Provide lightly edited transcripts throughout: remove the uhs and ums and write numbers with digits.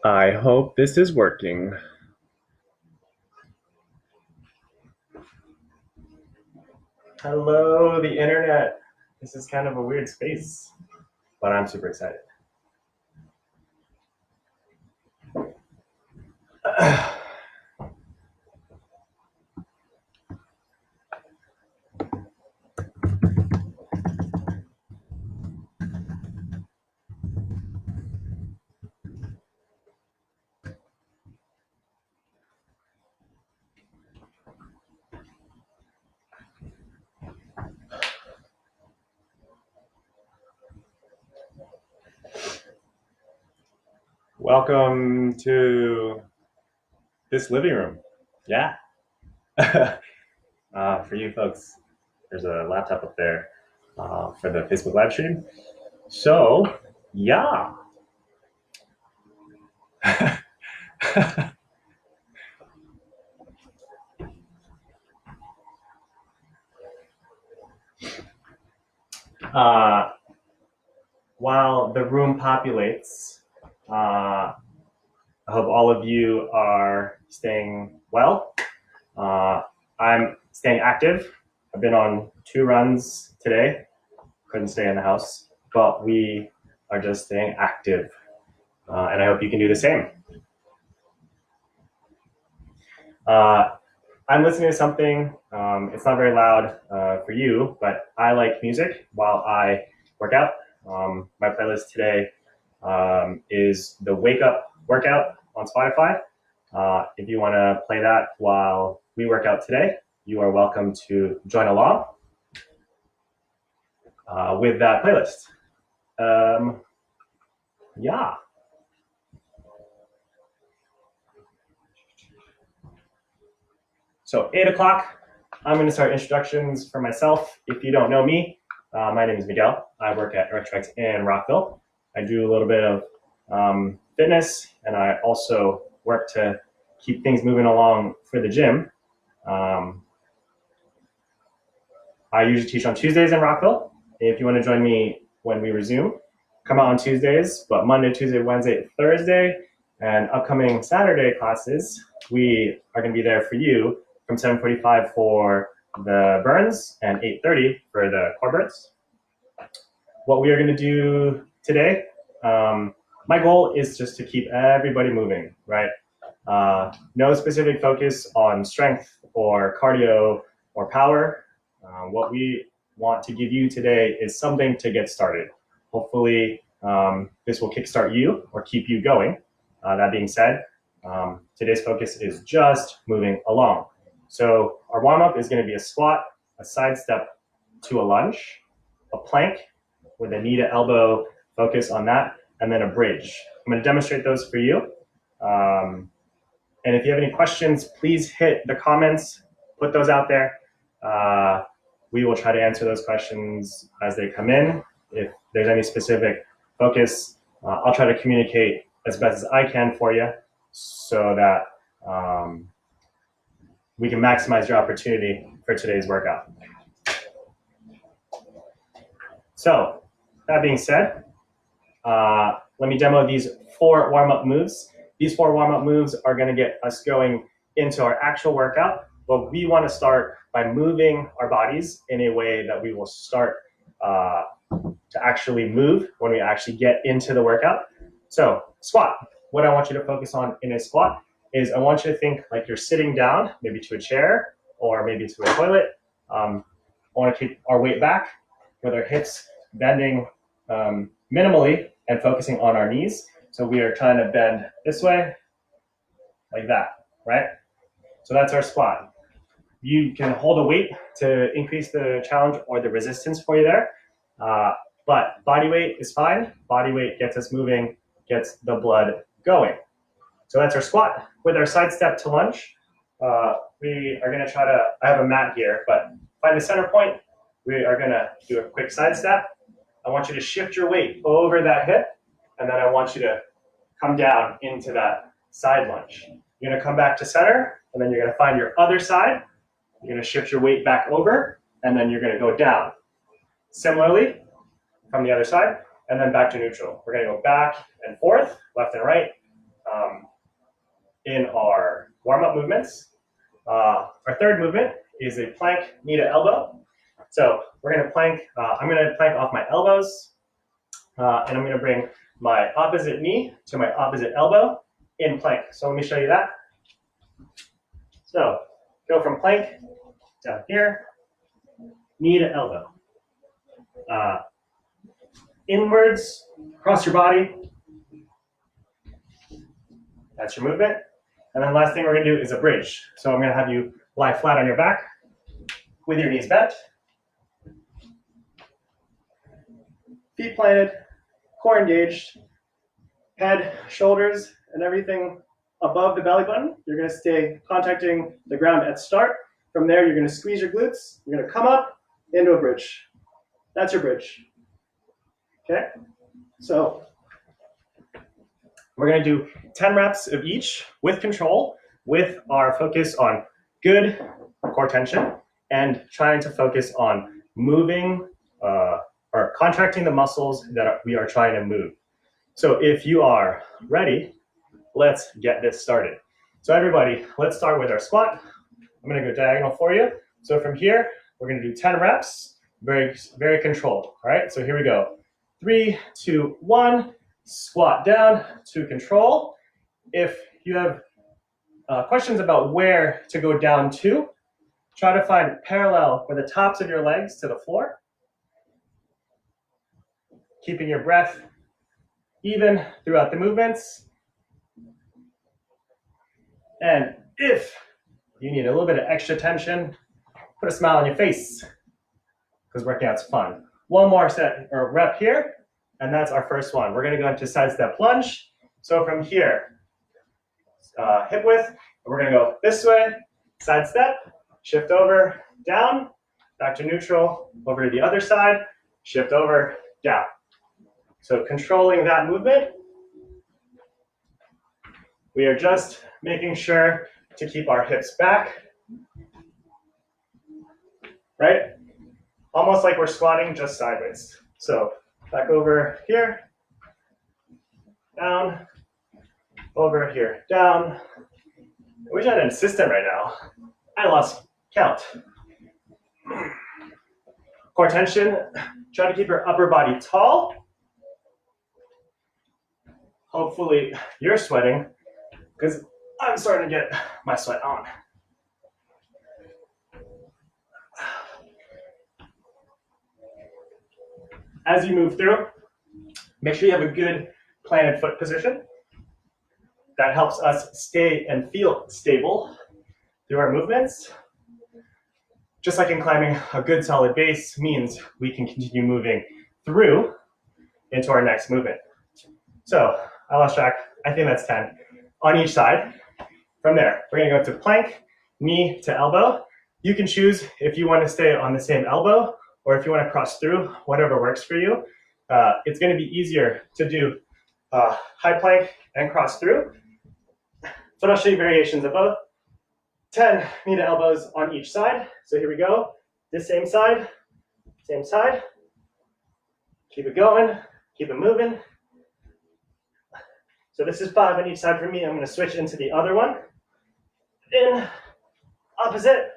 I hope this is working. Hello, the internet. This is kind of a weird space, but I'm super excited. Welcome to this living room. Yeah. For you folks, there's a laptop up there for the Facebook live stream. So, yeah. While the room populates, I hope all of you are staying well. I'm staying active. I've been on 2 runs today. Couldn't stay in the house, but we are just staying active. And I hope you can do the same. I'm listening to something. It's not very loud for you, but I like music while I work out. My playlist today is the Wake Up Workout on Spotify. If you want to play that while we work out today, you are welcome to join along with that playlist. Yeah. So 8 o'clock, I'm going to start introductions for myself. If you don't know me, my name is Miguel. I work at Electrics in Rockville. I do a little bit of fitness, and I also work to keep things moving along for the gym. I usually teach on Tuesdays in Rockville. If you want to join me when we resume, come out on Tuesdays, but Monday, Tuesday, Wednesday, Thursday, and upcoming Saturday classes, we are going to be there for you from 7:45 for the burns and 8:30 for the core burns. What we are going to do today, my goal is just to keep everybody moving, right? No specific focus on strength or cardio or power. What we want to give you today is something to get started. Hopefully, this will kickstart you or keep you going. That being said, today's focus is just moving along. So our warm-up is going to be a squat, a side step to a lunge, a plank with a knee to elbow focus on that, and then a bridge. I'm going to demonstrate those for you. And if you have any questions, please hit the comments, put those out there. We will try to answer those questions as they come in. If there's any specific focus, I'll try to communicate as best as I can for you so that we can maximize your opportunity for today's workout. So that being said, let me demo these 4 warm-up moves. These 4 warm-up moves are going to get us going into our actual workout, but we want to start by moving our bodies in a way that we will start to actually move when we actually get into the workout. So squat, what I want you to focus on in a squat is I want you to think like you're sitting down, maybe to a chair or maybe to a toilet. I want to keep our weight back with our hips bending minimally and focusing on our knees. So we are trying to bend this way, like that, right? So that's our squat. You can hold a weight to increase the challenge or the resistance for you there. But body weight is fine. Body weight gets us moving, gets the blood going. So that's our squat. With our side step to lunge, we are going to try to, I have a mat here, but find the center point. We are going to do a quick side step. I want you to shift your weight over that hip, and then I want you to come down into that side lunge. You're going to come back to center, and then you're going to find your other side. You're going to shift your weight back over, and then you're going to go down. Similarly, from the other side, and then back to neutral. We're going to go back and forth, left and right, in our warm-up movements. Our third movement is a plank knee to elbow. So we're going to plank, I'm going to plank off my elbows, and I'm going to bring my opposite knee to my opposite elbow in plank. So let me show you that. So go from plank down here, knee to elbow. Inwards, across your body. That's your movement. And then last thing we're going to do is a bridge. So I'm going to have you lie flat on your back with your knees bent. Feet planted, core engaged, head, shoulders, and everything above the belly button. You're going to stay contacting the ground at start. From there, you're going to squeeze your glutes. You're going to come up into a bridge. That's your bridge. Okay? So we're going to do 10 reps of each with control, with our focus on good core tension and trying to focus on moving or contracting the muscles that we are trying to move. So if you are ready, let's get this started. So everybody, let's start with our squat. I'm going to go diagonal for you. So from here, we're going to do 10 reps, very, very controlled. All right, so here we go. 3, 2, 1, squat down to control. If you have questions about where to go down to, try to find parallel with the tops of your legs to the floor. Keeping your breath even throughout the movements. And if you need a little bit of extra tension, put a smile on your face, because working out's fun. One more set or rep here, and that's our first one. We're going to go into side step lunge. So from here, hip width, we're going to go this way, side step, shift over, down, back to neutral, over to the other side, shift over, down. So controlling that movement, we are just making sure to keep our hips back, right? Almost like we're squatting, just sideways. So back over here, down, over here, down. I wish I had an assistant right now. I lost count. Core tension, try to keep your upper body tall. Hopefully you're sweating, because I'm starting to get my sweat on. As you move through, make sure you have a good planted foot position. That helps us stay and feel stable through our movements. Just like in climbing, a good solid base means we can continue moving through into our next movement. So I lost track. I think that's 10 on each side. From there, we're going to go to plank, knee to elbow. You can choose if you want to stay on the same elbow or if you want to cross through, whatever works for you. It's going to be easier to do high plank and cross through. But I'll show you variations of both. 10 knee to elbows on each side. So here we go. This same side, same side. Keep it going, keep it moving. So this is 5 on each side for me. I'm going to switch into the other one. In, opposite.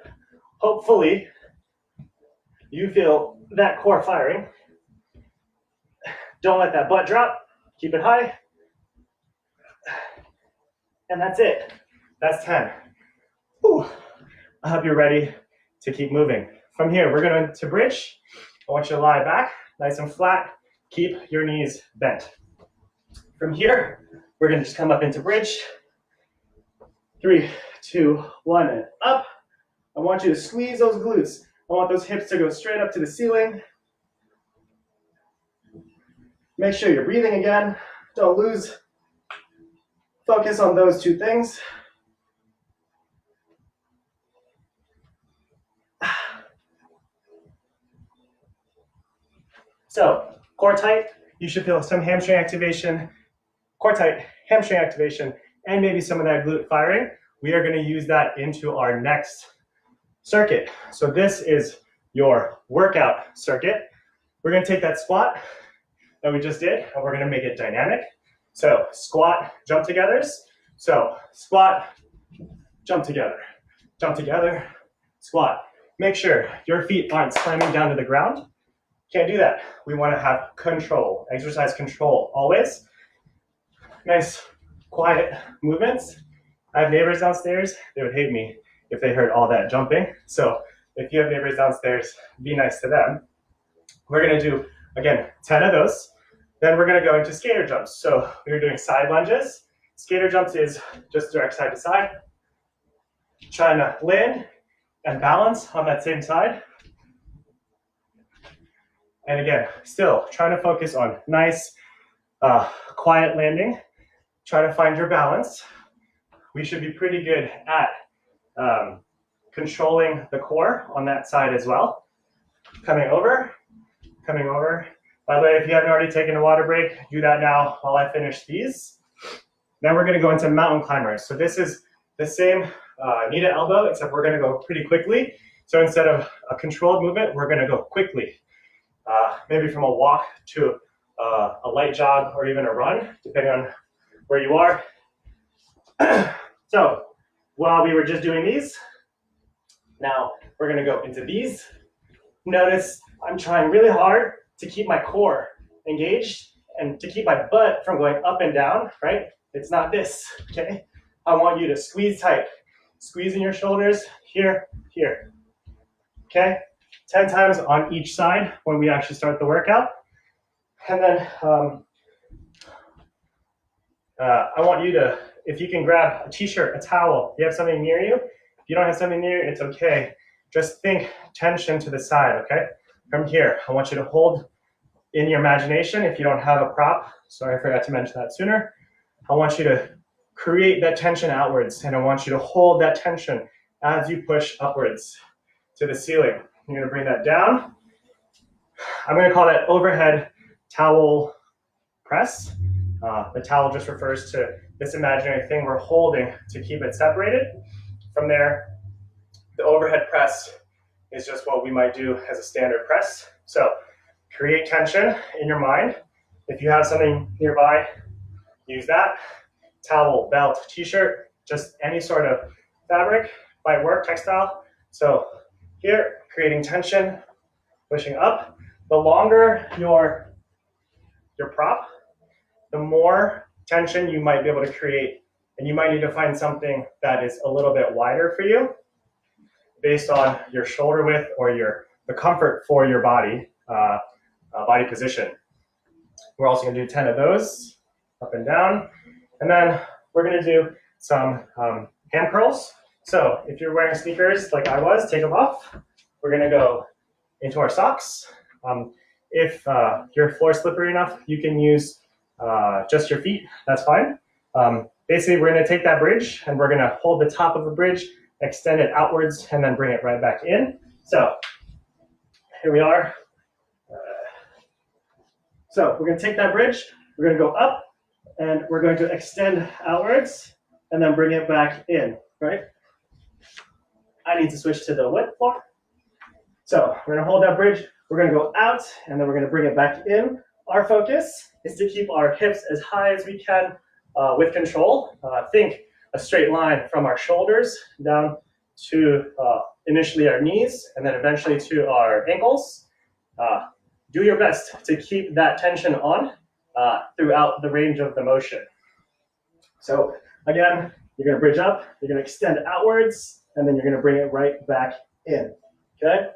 Hopefully, you feel that core firing. Don't let that butt drop. Keep it high. And that's it. That's 10. Whew. I hope you're ready to keep moving. From here, we're going to bridge. I want you to lie back, nice and flat. Keep your knees bent. From here, we're going to just come up into bridge. 3, 2, 1, and up. I want you to squeeze those glutes. I want those hips to go straight up to the ceiling. Make sure you're breathing again. Don't lose focus on those two things. So, core tight, you should feel some hamstring activation, core tight, hamstring activation, and maybe some of that glute firing. We are going to use that into our next circuit. So this is your workout circuit. We're going to take that squat that we just did, and we're going to make it dynamic. So squat, jump togethers. So squat, jump together, squat. Make sure your feet aren't slamming down to the ground. Can't do that. We want to have control, exercise control always. Nice, quiet movements. I have neighbors downstairs. They would hate me if they heard all that jumping. So if you have neighbors downstairs, be nice to them. We're going to do, again, 10 of those. Then we're going to go into skater jumps. So we're doing side lunges. Skater jumps is just direct side to side. Trying to land and balance on that same side. And again, still trying to focus on nice, quiet landing. Try to find your balance. We should be pretty good at controlling the core on that side as well. Coming over. By the way, if you haven't already taken a water break, do that now while I finish these. Then we're going to go into mountain climbers. So this is the same knee to elbow, except we're going to go pretty quickly. So instead of a controlled movement, we're going to go quickly. Maybe from a walk to a light jog or even a run, depending on where you are. So while we were just doing these, now we're going to go into these. Notice I'm trying really hard to keep my core engaged and to keep my butt from going up and down, right? It's not this, okay? I want you to squeeze tight. Squeezing your shoulders here, okay? 10 times on each side when we actually start the workout. And then I want you to, if you can grab a t-shirt, a towel, you have something near you. If you don't have something near you, it's okay. Just think tension to the side, okay? From here, I want you to hold in your imagination. If you don't have a prop, sorry, I forgot to mention that sooner. I want you to create that tension outwards, and I want you to hold that tension as you push upwards to the ceiling. You're gonna bring that down. I'm gonna call that overhead towel press. The towel just refers to this imaginary thing we're holding to keep it separated. From there, the overhead press is just what we might do as a standard press. So create tension in your mind. If you have something nearby, use that. Towel, belt, t-shirt, just any sort of fabric might work, textile. So here, creating tension, pushing up. The longer your prop, the more tension you might be able to create. And you might need to find something that is a little bit wider for you based on your shoulder width or the comfort for your body, body position. We're also gonna do 10 of those, up and down. And then we're gonna do some hand curls. So if you're wearing sneakers like I was, take them off. We're gonna go into our socks. If your floor's slippery enough, you can use just your feet, that's fine. Basically, we're gonna take that bridge and we're gonna hold the top of the bridge, extend it outwards, and then bring it right back in. So here we are. So we're gonna take that bridge, we're gonna go up, and we're going to extend outwards, and then bring it back in, right? I need to switch to the wet floor. So we're gonna hold that bridge, we're gonna go out, and then we're gonna bring it back in. Our focus is to keep our hips as high as we can with control. Think a straight line from our shoulders down to initially our knees, and then eventually to our ankles. Do your best to keep that tension on throughout the range of the motion. So again, you're gonna bridge up, you're gonna extend outwards, and then you're gonna bring it right back in, okay?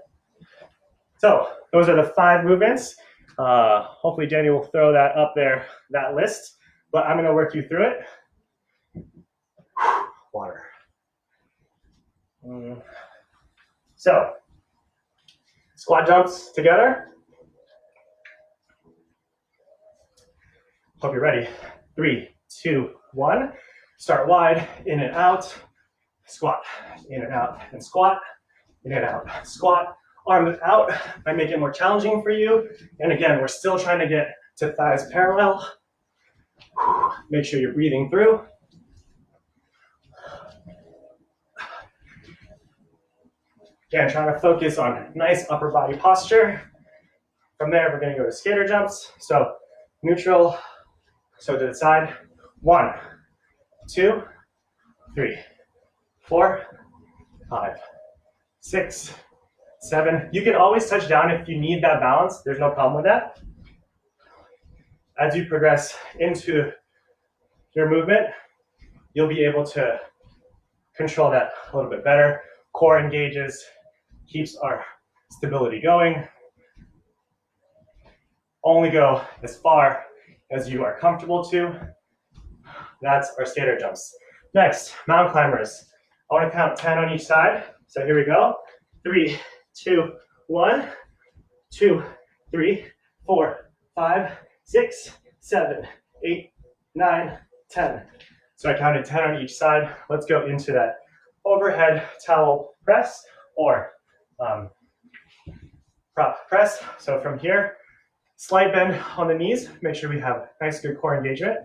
So those are the 5 movements. Hopefully Danny will throw that up there, that list, but I'm gonna work you through it. Water. So, squat jumps together. Hope you're ready. 3, 2, 1. Start wide, in and out, squat, in and out, and squat, in and out, squat. Arms out, might make it more challenging for you. And again, we're still trying to get to thighs parallel. Make sure you're breathing through. Again, trying to focus on nice upper body posture. From there, we're gonna go to skater jumps. So neutral, so to the side. 1, 2, 3, 4, 5, 6, 7. You can always touch down if you need that balance. There's no problem with that. As you progress into your movement, you'll be able to control that a little bit better. Core engages, keeps our stability going. Only go as far as you are comfortable to. That's our skater jumps. Next, mountain climbers. I want to count 10 on each side. So here we go. 3, 2, 1, 2, 3, 4, 5, 6, 7, 8, 9, 10. So I counted 10 on each side. Let's go into that overhead towel press or prop press. So from here, slight bend on the knees. Make sure we have nice, good core engagement.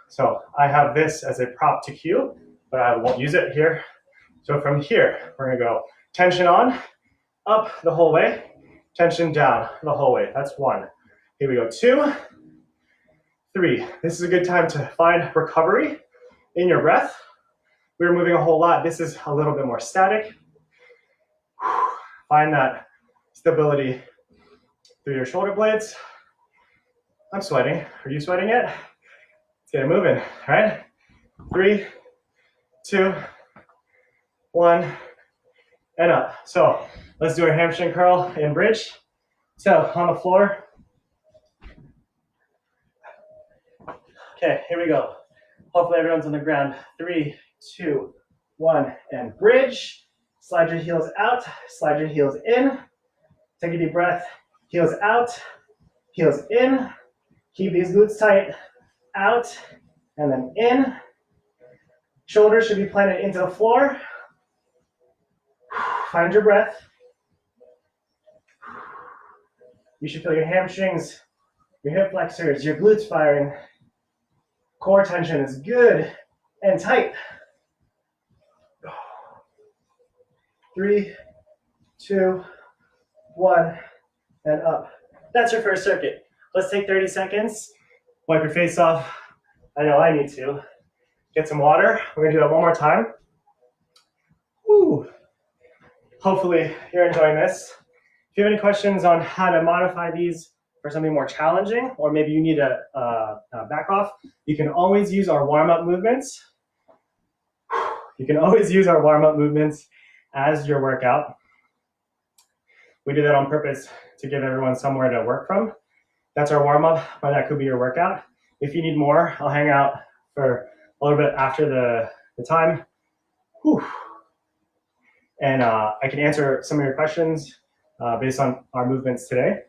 So I have this as a prop to cue, but I won't use it here. So from here, we're gonna go tension on, up the whole way, tension down the whole way. That's 1. Here we go, 2, 3. This is a good time to find recovery in your breath. We were moving a whole lot. This is a little bit more static. Find that stability through your shoulder blades. I'm sweating. Are you sweating yet? Let's get it moving, all right? 3, 2, 1, and up. So let's do our hamstring curl in bridge. So on the floor. Okay, here we go. Hopefully everyone's on the ground. 3, 2, 1, and bridge. Slide your heels out, slide your heels in. Take a deep breath. Heels out, heels in. Keep these glutes tight. Out, and then in. Shoulders should be planted into the floor. Find your breath. You should feel your hamstrings, your hip flexors, your glutes firing. Core tension is good and tight. 3, 2, 1, and up. That's your first circuit. Let's take 30 seconds. Wipe your face off. I know I need to. Get some water. We're gonna do that one more time. Woo. Hopefully you're enjoying this. If you have any questions on how to modify these for something more challenging, or maybe you need to back off, you can always use our warm-up movements. You can always use our warm-up movements as your workout. We did that on purpose to give everyone somewhere to work from. That's our warm-up, but that could be your workout. If you need more, I'll hang out for a little bit after the time. Whew. And I can answer some of your questions based on our movements today.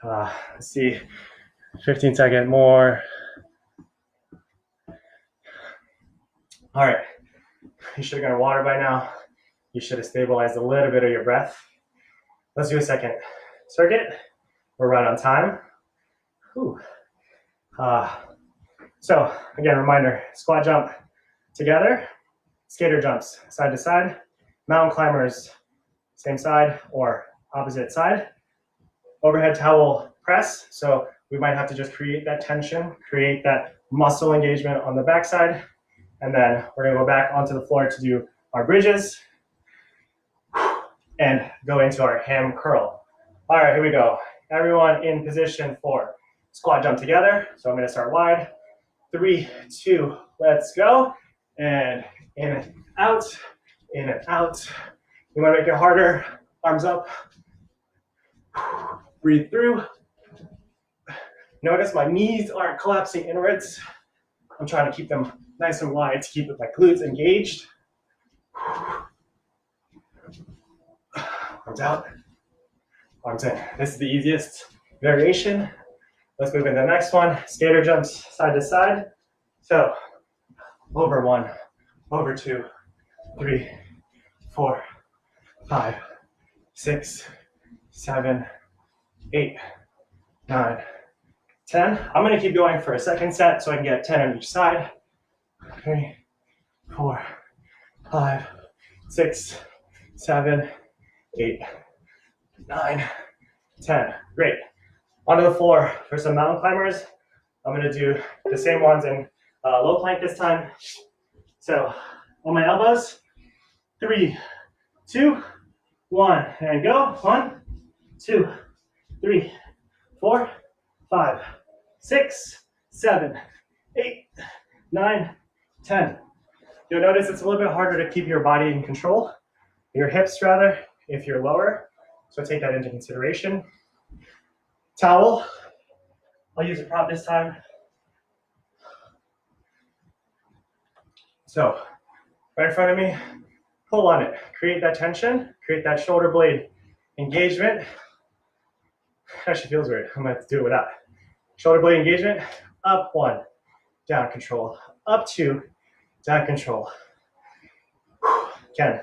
Let's see, 15 seconds more. All right, you should have gotten water by now. You should have stabilized a little bit of your breath. Let's do a second circuit. We're right on time. Whew. So again, reminder, squat jump together, skater jumps side to side, mountain climbers, same side or opposite side, overhead towel press. So we might have to just create that tension, create that muscle engagement on the backside. And then we're gonna go back onto the floor to do our bridges and go into our ham curl. All right, here we go. Everyone in position for squat jump together. So I'm gonna start wide. 3, 2, let's go. And in and out, in and out. You wanna make it harder, arms up. Breathe through. Notice my knees aren't collapsing inwards. I'm trying to keep them nice and wide to keep my glutes engaged. Arms out, arms in. This is the easiest variation. Let's move into the next one. Skater jumps side to side. So over 1, over 2, 3, 4, 5, 6, 7, 8, 9, 10. I'm gonna keep going for a second set so I can get 10 on each side. 3, 4, 5, 6, 7, 8, 9, 10. Great. Onto the floor for some mountain climbers. I'm gonna do the same ones in low plank this time. So on my elbows, 3, 2, 1, and go. 1, 2, 3, 4, 5, 6, 7, 8, 9, 10. You'll notice it's a little bit harder to keep your body in control, your hips rather, if you're lower. So take that into consideration. Towel. I'll use a prop this time. So right in front of me, pull on it. Create that tension, create that shoulder blade engagement. Actually feels weird. I'm gonna have to do it without. Shoulder blade engagement, up 1, down control, up 2, down control. Again,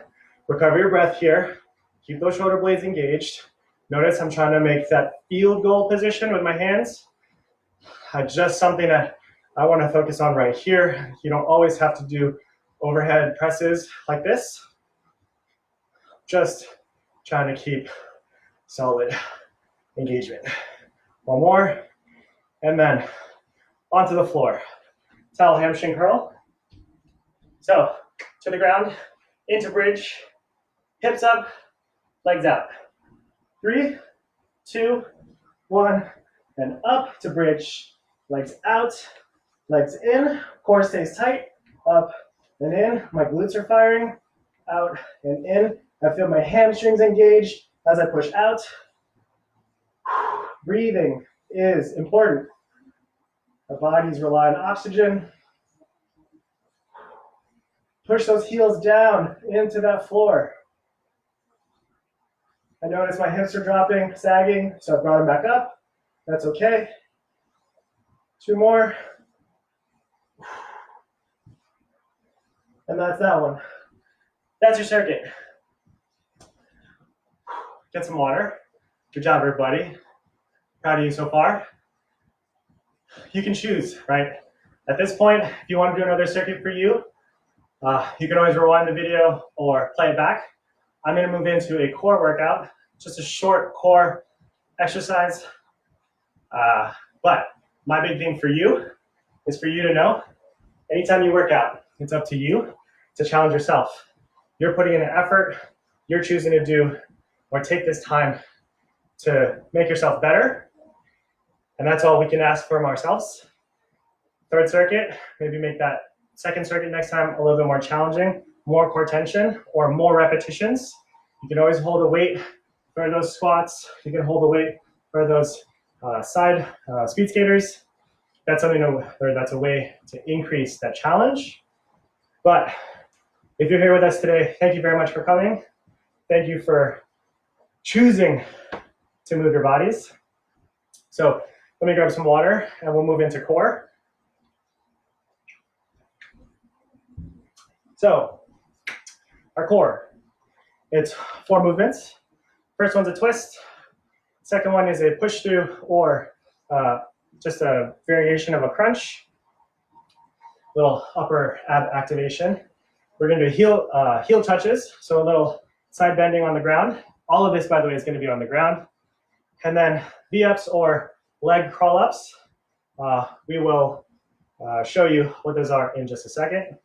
recover your breath here. Keep those shoulder blades engaged. Notice I'm trying to make that field goal position with my hands. Just something that I want to focus on right here. You don't always have to do overhead presses like this. Just trying to keep solid engagement. One more, and then onto the floor. Towel hamstring curl. So to the ground, into bridge, hips up, legs out. 3, 2, 1, and up to bridge. Legs out, legs in, core stays tight, up and in. My glutes are firing, out and in. I feel my hamstrings engaged as I push out. Breathing is important. Our bodies rely on oxygen. Push those heels down into that floor. I notice my hips are dropping, sagging, so I brought them back up. That's okay. 2 more. And that's that one. That's your circuit. Get some water. Good job, everybody. Proud of you so far. You can choose, right? At this point, if you want to do another circuit for you, you can always rewind the video or play it back. I'm going to move into a core workout, just a short core exercise. But my big thing for you is for you to know, anytime you work out, it's up to you to challenge yourself. You're putting in an effort, you're choosing to do or take this time to make yourself better. And that's all we can ask from ourselves. Third circuit, maybe make that second circuit next time a little bit more challenging, more core tension or more repetitions. You can always hold a weight for those squats. You can hold a weight for those side speed skaters. That's something that's a way to increase that challenge. But if you're here with us today, thank you very much for coming. Thank you for choosing to move your bodies. So let me grab some water and we'll move into core. So our core, it's 4 movements. First one's a twist. Second one is a push through or just a variation of a crunch. Little upper ab activation. We're going to do heel touches, so a little side bending on the ground. All of this, by the way, is going to be on the ground. And then V-ups or leg crawl-ups. We will show you what those are in just a second.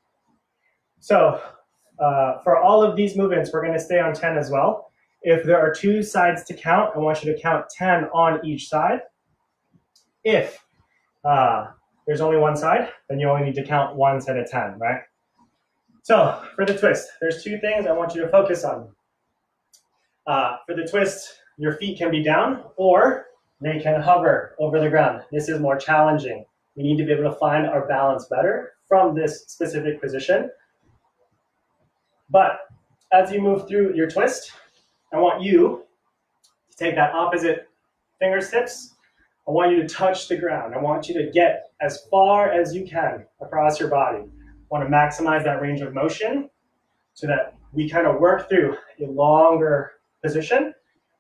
So for all of these movements, we're going to stay on 10 as well. If there are 2 sides to count, I want you to count 10 on each side. If there's only 1 side, then you only need to count 1 set of 10, right? So for the twist, there's 2 things I want you to focus on. For the twist, your feet can be down or they can hover over the ground. This is more challenging. We need to be able to find our balance better from this specific position. But as you move through your twist, I want you to take that opposite fingertips. I want you to touch the ground. I want you to get as far as you can across your body. I want to maximize that range of motion so that we kind of work through a longer position.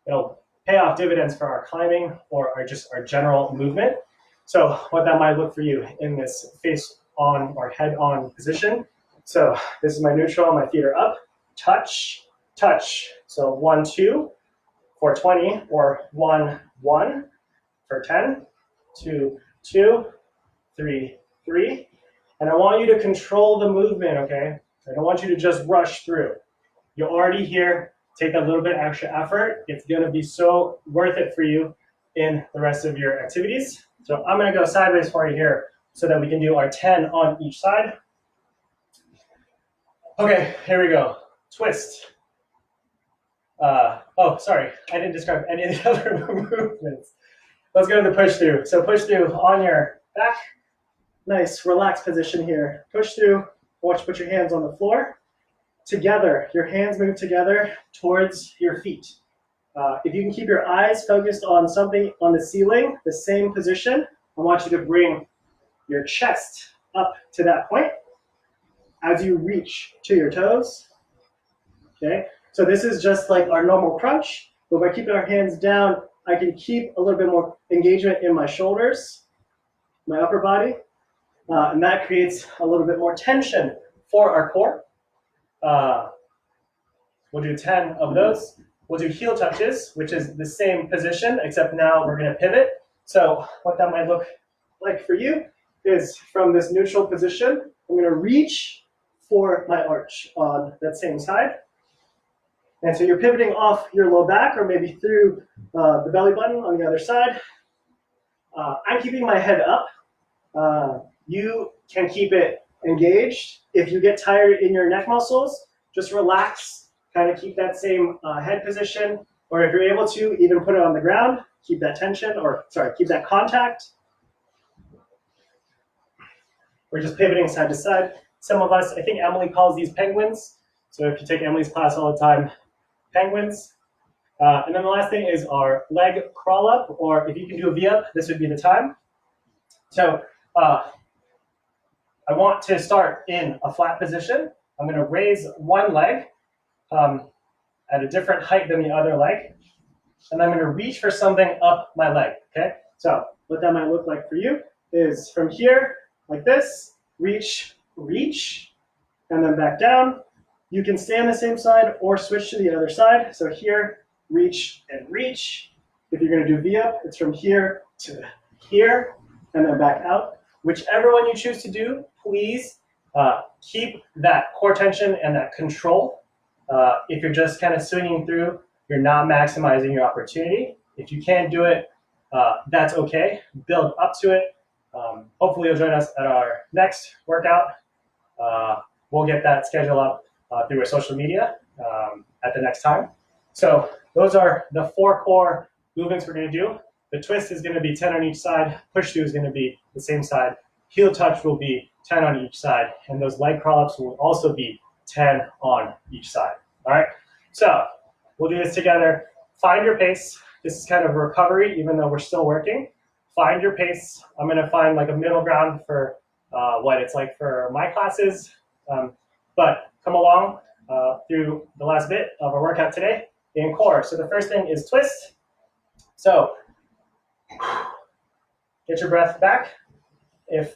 It'll pay off dividends for our climbing or just our general movement. So what that might look for you in this face on or head on position. So this is my neutral, my feet are up, touch, touch. So 1, 2 for 20 or 1, 1 for 10, 2, 2, 3, 3. And I want you to control the movement, okay? I don't want you to just rush through. You're already here. Take a little bit extra effort. It's going to be so worth it for you in the rest of your activities. So I'm going to go sideways for you here so that we can do our 10 on each side. Okay, here we go. Twist. Oh, sorry. I didn't describe any of the other movements. Let's go to the push through. So push through on your back. Nice, relaxed position here. Push through. Watch, put your hands on the floor. Together, your hands move together towards your feet. If you can keep your eyes focused on something on the ceiling, the same position, I want you to bring your chest up to that point as you reach to your toes. Okay, so this is just like our normal crunch, but by keeping our hands down, I can keep a little bit more engagement in my shoulders, my upper body, and that creates a little bit more tension for our core. We'll do 10 of those. We'll do heel touches, which is the same position, except now we're going to pivot. So what that might look like for you is from this neutral position, I'm going to reach for my arch on that same side. And so you're pivoting off your low back or maybe through the belly button on the other side. I'm keeping my head up. You can keep it engaged. If you get tired in your neck muscles, just relax, kind of keep that same head position. Or if you're able to, even put it on the ground, keep that tension, or sorry, keep that contact. We're just pivoting side to side. Some of us, I think Emily calls these penguins. So if you take Emily's class all the time, penguins. And then the last thing is our leg crawl up, or if you can do a V-up, this would be the time. So I want to start in a flat position. I'm going to raise one leg at a different height than the other leg. And I'm going to reach for something up my leg, okay? So what that might look like for you is from here, like this, reach, and then back down. You can stay on the same side or switch to the other side. So here, reach and reach. If you're going to do V-up, it's from here to here, and then back out. Whichever one you choose to do, please keep that core tension and that control. If you're just kind of swinging through, you're not maximizing your opportunity. If you can't do it, that's okay. Build up to it. Hopefully you'll join us at our next workout. We'll get that schedule up through our social media at the next time. So those are the 4 core movements we're going to do. The twist is going to be 10 on each side. Push through is going to be the same side. Heel touch will be 10 on each side. And those leg crawl ups will also be 10 on each side. All right. So we'll do this together. Find your pace. This is kind of recovery, even though we're still working. Find your pace. I'm going to find like a middle ground for what it's like for my classes. But come along through the last bit of our workout today in core. So the first thing is twist. So get your breath back if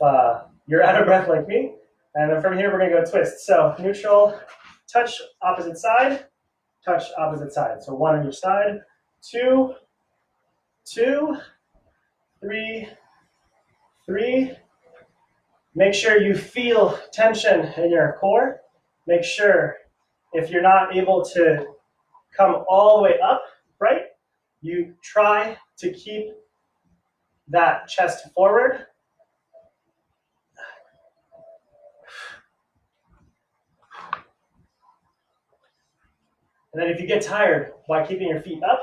you're out of breath like me. And then from here, we're going to go twist. So neutral, touch opposite side, touch opposite side. So 1 on each side. 2, 2, 3, 3. Make sure you feel tension in your core. Make sure if you're not able to come all the way up, right, you try to keep that chest forward. And then if you get tired while keeping your feet up,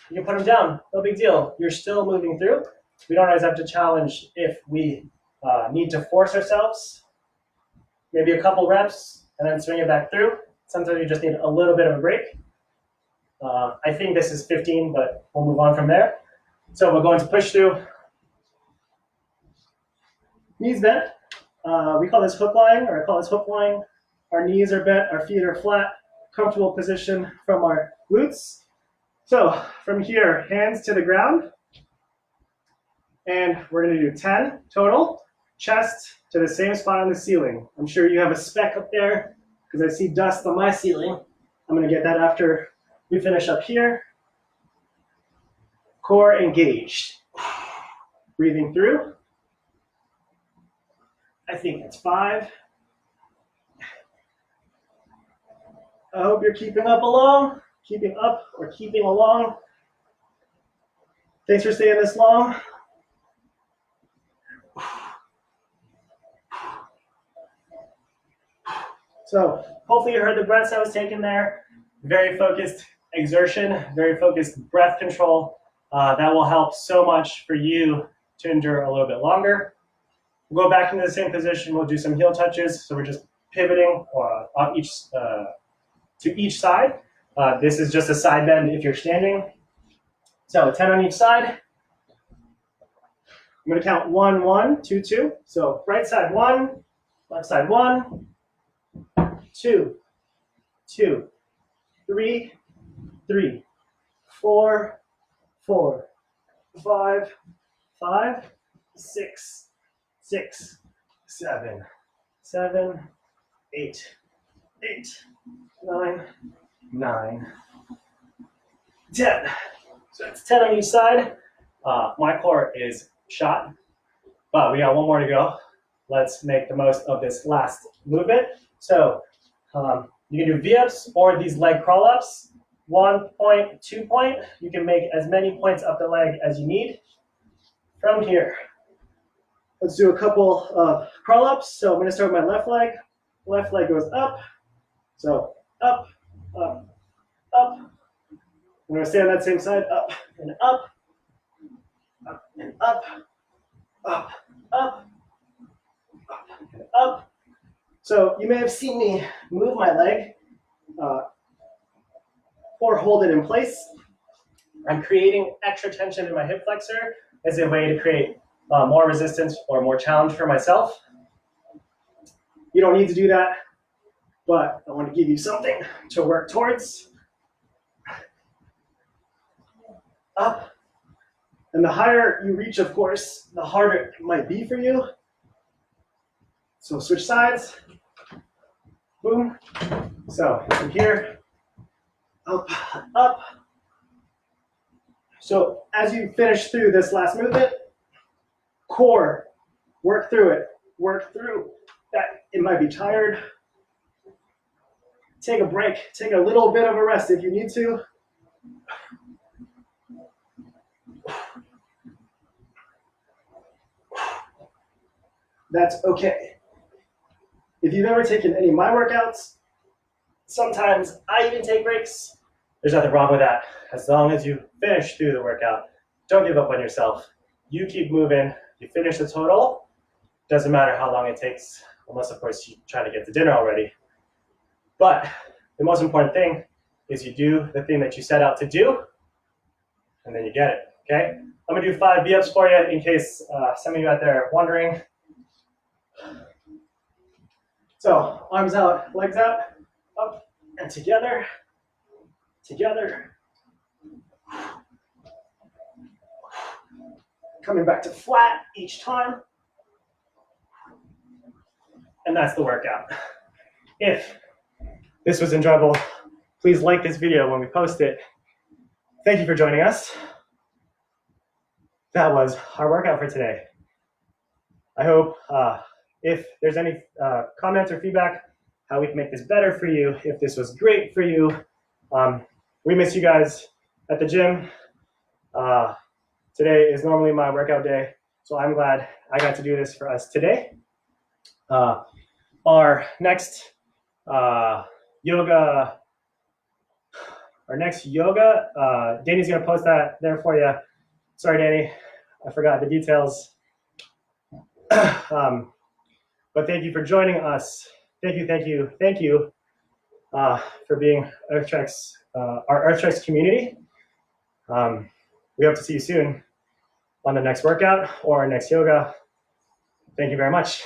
you can put them down. No big deal. You're still moving through. We don't always have to challenge if we need to force ourselves. Maybe a couple reps and then swing it back through. Sometimes you just need a little bit of a break. I think this is 15, but we'll move on from there. So we're going to push through. Knees bent. We call this hook lying, or I call this hook lying. Our knees are bent, our feet are flat. Comfortable position from our glutes. So from here, hands to the ground. And we're going to do 10 total. Chest to the same spot on the ceiling. I'm sure you have a speck up there because I see dust on my ceiling. I'm going to get that after we finish up here. Core engaged. Breathing through. I think it's 5. I hope you're keeping up along, keeping up or keeping along. Thanks for staying this long. So hopefully you heard the breaths I was taking there. Very focused exertion, very focused breath control. That will help so much for you to endure a little bit longer. We'll go back into the same position. We'll do some heel touches. So we're just pivoting on to each side. This is just a side bend if you're standing. So 10 on each side. I'm going to count 1, 1, 2, 2. So right side 1, left side 1, 2, 2, 3, 3, 4, 4, 5, 5, 6, 6, 7, 7, 8, 8, 9, 9, 10. So it's 10 on each side. My core is shot, but we got one more to go. Let's make the most of this last movement. So you can do V-ups or these leg crawl-ups. 1 point, 2 point. You can make as many points up the leg as you need. From here, let's do a couple of crawl-ups. So I'm going to start with my left leg. Left leg goes up. So up, up, up. I'm going to stay on that same side. Up and up, up and up, up, up, up and up. So you may have seen me move my leg or hold it in place. I'm creating extra tension in my hip flexor as a way to create more resistance or more challenge for myself. You don't need to do that, but I want to give you something to work towards. Up. And the higher you reach, of course, the harder it might be for you. So switch sides. Boom. So from here, up, up. So as you finish through this last movement, core, work through it. Work through that. It might be tired. Take a break. Take a little bit of a rest if you need to. That's okay. If you've ever taken any of my workouts, sometimes I even take breaks. There's nothing wrong with that. As long as you finish through the workout, don't give up on yourself. You keep moving. You finish the total. Doesn't matter how long it takes, unless, of course, you try to get to dinner already. But the most important thing is you do the thing that you set out to do, and then you get it, okay? I'm going to do 5 V-ups for you in case some of you out there are wondering. So arms out, legs out, up and together, together. Coming back to flat each time. And that's the workout. If this was enjoyable, please like this video when we post it. Thank you for joining us. That was our workout for today. I hope if there's any comments or feedback, how we can make this better for you, if this was great for you. We miss you guys at the gym. Today is normally my workout day, so I'm glad I got to do this for us today. Our next yoga, Danny's gonna post that there for you. Sorry, Danny, I forgot the details. But thank you for joining us. Thank you for being our EarthTreks community. We hope to see you soon on the next workout or our next yoga. Thank you very much.